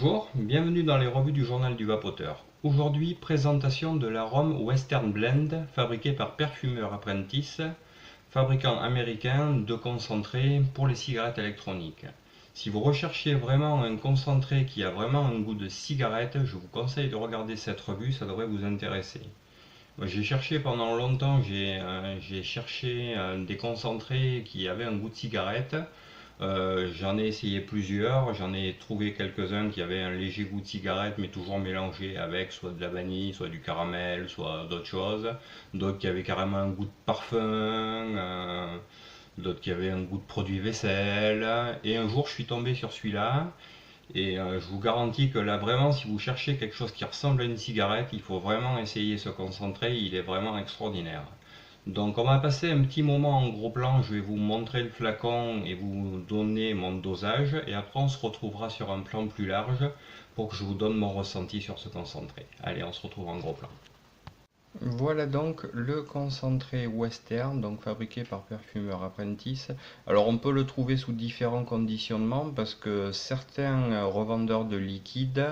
Bonjour, bienvenue dans les revues du journal du vapoteur. Aujourd'hui, présentation de l'arôme Western Blend fabriqué par Perfumeur Apprentice, fabricant américain de concentré pour les cigarettes électroniques. Si vous recherchez vraiment un concentré qui a vraiment un goût de cigarette, je vous conseille de regarder cette revue, ça devrait vous intéresser. J'ai cherché pendant longtemps, j'ai cherché des concentrés qui avaient un goût de cigarette. J'en ai essayé plusieurs, j'en ai trouvé quelques-uns qui avaient un léger goût de cigarette, mais toujours mélangé avec soit de la vanille, soit du caramel, soit d'autres choses. D'autres qui avaient carrément un goût de parfum, d'autres qui avaient un goût de produit vaisselle. Et un jour, je suis tombé sur celui-là. Et je vous garantis que là, vraiment, si vous cherchez quelque chose qui ressemble à une cigarette, il faut vraiment essayer ce concentré, il est vraiment extraordinaire. Donc on va passer un petit moment en gros plan, je vais vous montrer le flacon et vous donner mon dosage et après on se retrouvera sur un plan plus large pour que je vous donne mon ressenti sur ce concentré. Allez, on se retrouve en gros plan. Voilà donc le concentré Western, donc fabriqué par Perfumeur Apprentice. Alors on peut le trouver sous différents conditionnements parce que certains revendeurs de liquide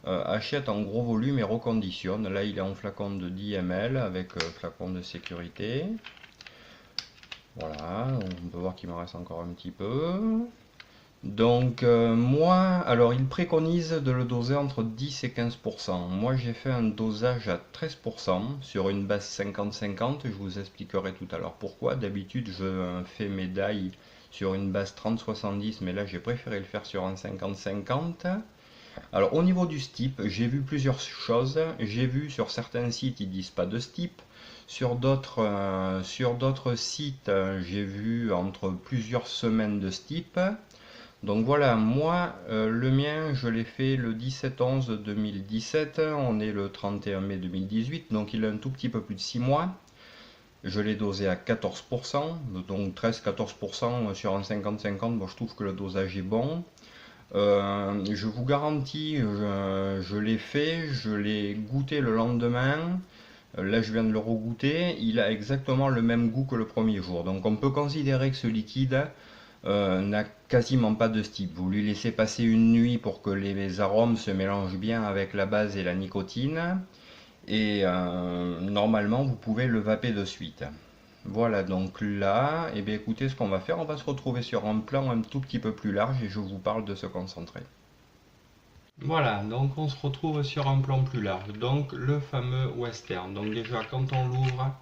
achètent en gros volume et reconditionnent. Là il est en flacon de 10 ml avec flacon de sécurité. Voilà, on peut voir qu'il m'en reste encore un petit peu. Donc moi, alors il préconise de le doser entre 10 et 15%. Moi j'ai fait un dosage à 13% sur une base 50-50. Je vous expliquerai tout à l'heure pourquoi. D'habitude je fais mes die sur une base 30-70, mais là j'ai préféré le faire sur un 50-50. Alors au niveau du steep, j'ai vu plusieurs choses. J'ai vu sur certains sites ils disent pas de steep. Sur d'autres sites, j'ai vu entre plusieurs semaines de steep. Donc voilà, moi, le mien, je l'ai fait le 17-11-2017. On est le 31 mai 2018, donc il a un tout petit peu plus de 6 mois. Je l'ai dosé à 14%, donc 13-14% sur un 50-50. Bon, je trouve que le dosage est bon. Je vous garantis, je l'ai fait, je l'ai goûté le lendemain. Là, je viens de le regoûter. Il a exactement le même goût que le premier jour. Donc, on peut considérer que ce liquide n'a quasiment pas de steep. Vous lui laissez passer une nuit pour que les arômes se mélangent bien avec la base et la nicotine. Et normalement, vous pouvez le vaper de suite. Voilà, donc là, eh bien, écoutez, ce qu'on va faire, on va se retrouver sur un plan un tout petit peu plus large et je vous parle de ce concentré. Voilà, donc on se retrouve sur un plan plus large. Donc le fameux western. Donc déjà, quand on l'ouvre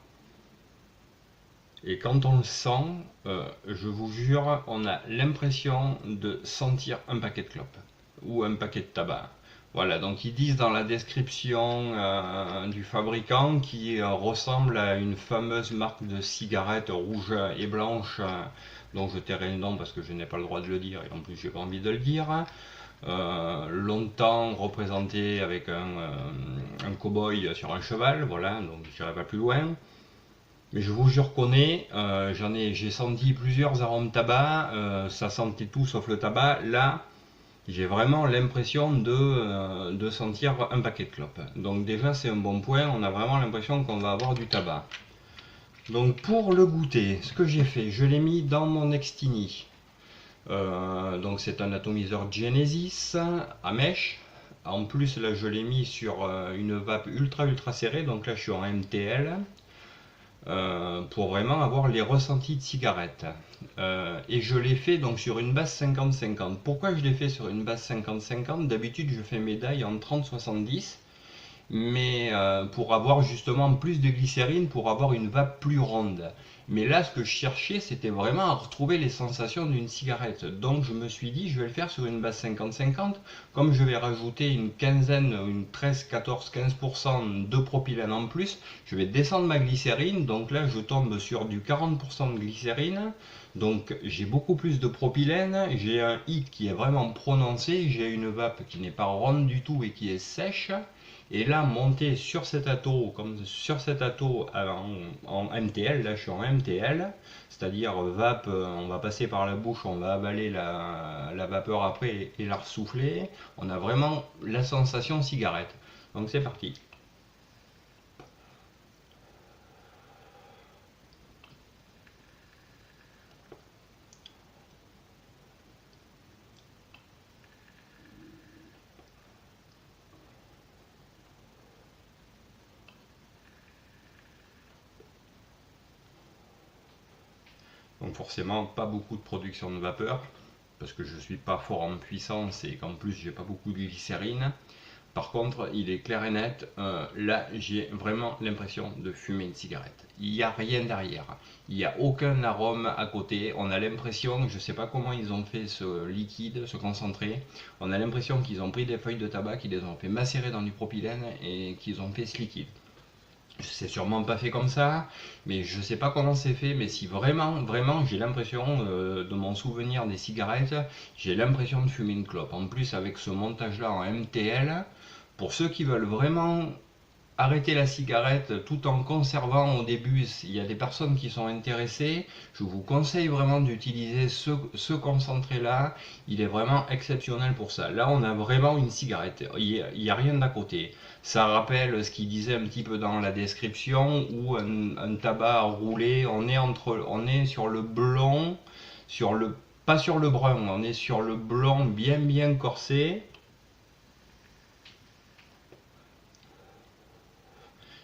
et quand on le sent, je vous jure, on a l'impression de sentir un paquet de clopes ou un paquet de tabac. Voilà, donc ils disent dans la description du fabricant qui ressemble à une fameuse marque de cigarettes rouge et blanche, dont je tairai le nom parce que je n'ai pas le droit de le dire et en plus j'ai pas envie de le dire. Longtemps représenté avec un cow-boy sur un cheval, voilà, donc je n'irai pas plus loin. Mais je vous jure qu'on est, j'ai senti plusieurs arômes tabac, ça sentait tout sauf le tabac. Là, j'ai vraiment l'impression de sentir un paquet de clopes. Donc déjà, c'est un bon point, on a vraiment l'impression qu'on va avoir du tabac. Donc pour le goûter, ce que j'ai fait, je l'ai mis dans mon Extini. Donc c'est un atomiseur Genesis à mèche. En plus, là, je l'ai mis sur une vape ultra serrée, donc là, je suis en MTL. Pour vraiment avoir les ressentis de cigarette. Et je l'ai fait donc sur une base 50-50. Pourquoi je l'ai fait sur une base 50-50? D'habitude, je fais mes die en 30-70, mais pour avoir justement plus de glycérine, pour avoir une vape plus ronde. Mais là, ce que je cherchais, c'était vraiment à retrouver les sensations d'une cigarette. Donc je me suis dit, je vais le faire sur une base 50-50. Comme je vais rajouter une quinzaine, une 13, 14, 15% de propylène en plus, je vais descendre ma glycérine. Donc là, je tombe sur du 40% de glycérine. Donc j'ai beaucoup plus de propylène, j'ai un hit qui est vraiment prononcé, j'ai une vape qui n'est pas ronde du tout et qui est sèche. Et là, monter sur cet atto, comme sur cet atto en MTL, là je suis en MTL, c'est-à-dire vape, on va passer par la bouche, on va avaler la vapeur après et la ressouffler. On a vraiment la sensation cigarette. Donc c'est parti. Donc forcément pas beaucoup de production de vapeur, parce que je suis pas fort en puissance et qu'en plus j'ai pas beaucoup de glycérine. Par contre, il est clair et net, là j'ai vraiment l'impression de fumer une cigarette. Il n'y a rien derrière, il n'y a aucun arôme à côté. On a l'impression, je ne sais pas comment ils ont fait ce liquide, ce concentré, on a l'impression qu'ils ont pris des feuilles de tabac, qu'ils les ont fait macérer dans du propylène et qu'ils ont fait ce liquide. C'est sûrement pas fait comme ça, mais je sais pas comment c'est fait, mais si vraiment, vraiment, j'ai l'impression, de mon souvenir des cigarettes, j'ai l'impression de fumer une clope. En plus, avec ce montage-là en MTL, pour ceux qui veulent vraiment arrêter la cigarette tout en conservant au début, il y a des personnes qui sont intéressées, je vous conseille vraiment d'utiliser ce concentré-là, il est vraiment exceptionnel pour ça. Là, on a vraiment une cigarette, il n'y a rien d'à côté. Ça rappelle ce qu'il disait un petit peu dans la description, où un tabac roulé, on est sur le blond, pas sur le brun, on est sur le blond bien bien corsé.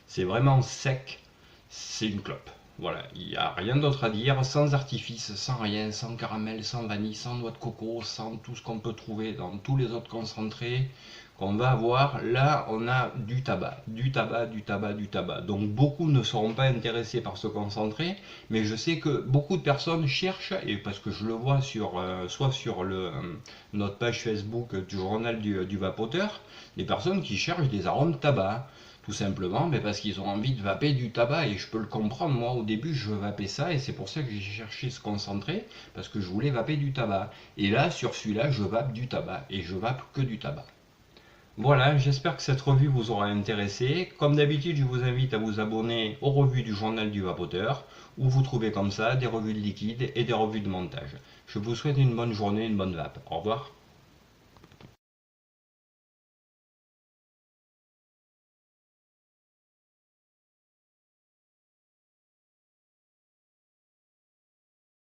C'est vraiment sec, c'est une clope. Voilà, il n'y a rien d'autre à dire, sans artifice, sans rien, sans caramel, sans vanille, sans noix de coco, sans tout ce qu'on peut trouver dans tous les autres concentrés qu'on va avoir. Là, on a du tabac, du tabac, du tabac, du tabac. Donc beaucoup ne seront pas intéressés par ce concentré, mais je sais que beaucoup de personnes cherchent, et parce que je le vois soit sur notre page Facebook du journal du vapoteur, des personnes qui cherchent des arômes tabac. Tout simplement mais parce qu'ils ont envie de vaper du tabac, et je peux le comprendre. Moi au début je vapais ça, et c'est pour ça que j'ai cherché ce concentré, parce que je voulais vaper du tabac. Et là sur celui-là je vape du tabac, et je vape que du tabac. Voilà, j'espère que cette revue vous aura intéressé. Comme d'habitude, je vous invite à vous abonner aux revues du journal du vapoteur, où vous trouvez comme ça des revues de liquide et des revues de montage. Je vous souhaite une bonne journée, une bonne vape. Au revoir.